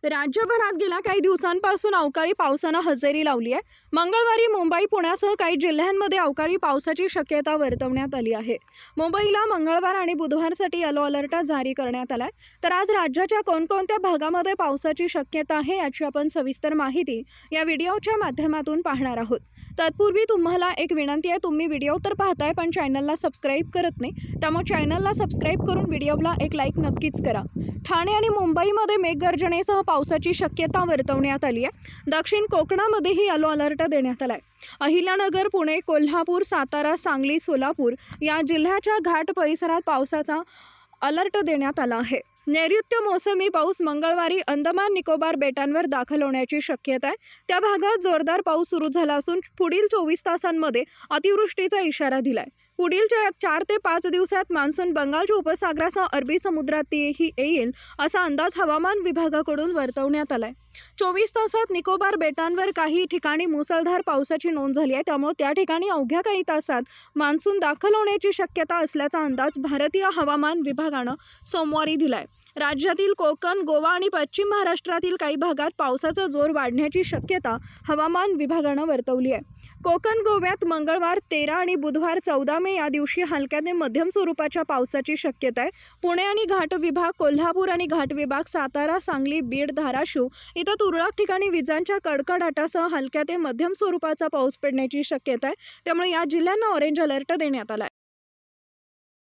राज्यभरात गेल्या काही दिवसांपासून अवकाळी पावसानं हजेरी लावली आहे। मंगळवारी मुंबई, पुण्यासह काही जिल्ह्यांमध्ये अवकाळी पावसाची शक्यता वर्तवण्यात आली आहे। मुंबईला मंगळवार आणि बुधवारसाठी येलो अलर्ट जारी करण्यात आलाय। तर आज राज्याच्या कोणकोणत्या भागामध्ये पावसाची शक्यता आहे याची आपण सविस्तर माहिती या व्हिडिओच्या माध्यमातून पाहणार आहोत। तत्पूर्वी तुम्हाला एक विनंती आहे, तुम्ही व्हिडिओ तर पाहताय पण चॅनलला सबस्क्राइब करत नाही, त्यामुळे चॅनलला सबस्क्राइब करून व्हिडिओला एक लाईक नक्कीच करा। ठाणे आणि मुंबईमध्ये मेघगर्जनेसह पावसाची शक्यता वर्तवण्यात आली आहे। दक्षिण कोकणामध्येही येलो अलर्ट देण्यात आलाय। अहिल्यानगर, पुणे, कोल्हापूर, सातारा, सांगली, सोलापूर या जिल्ह्याच्या घाट परिसरात पावसाचा अलर्ट देण्यात आला आहे। नैऋत्य मोसमी पाऊस मंगळवारी अंदमान निकोबार बेटांवर दाखल होण्याची शक्यता आहे। त्या भागात जोरदार पाऊस सुरू झाला असून पुढील 24 तासांमध्ये अतिवृष्टीचा इशारा दिलाय। पुढील 4 ते 5 दिवसात मान्सून बंगालच्या उपसागरासह अरबी समुद्रातही येईल असा अंदाज हवामान विभागाकडून वर्तवण्यात आलाय। 24 तासात निकोबार बेटांवर काही ठिकाणी मुसळधार पावसाची नोंद झाली आहे, त्यामुळे त्या ठिकाणी अवघ्या काही तासात मान्सून दाखल होण्याची शक्यता असल्याचा अंदाज भारतीय हवामान विभागानं सोमवारी दिलाय। राज्यातील कोकण, गोवा आणि पश्चिम महाराष्ट्रातील काही भागात पावसाचा जोर वाढण्याची शक्यता हवामान विभागानं वर्तवली आहे। कोकण, गोव्यात मंगळवार 13 आणि बुधवार 14 मे या दिवशी हलक्या ते मध्यम स्वरूपाच्या पावसाची शक्यता आहे। पुणे आणि घाट विभाग, कोल्हापूर आणि घाट विभाग, सातारा, सांगली, बीड, धाराशिव इथं तुरळक ठिकाणी विजांच्या कडकडाटासह हलक्या ते मध्यम स्वरूपाचा पाऊस पडण्याची शक्यता आहे, त्यामुळे या जिल्ह्यांना ऑरेंज अलर्ट देण्यात आला आहे।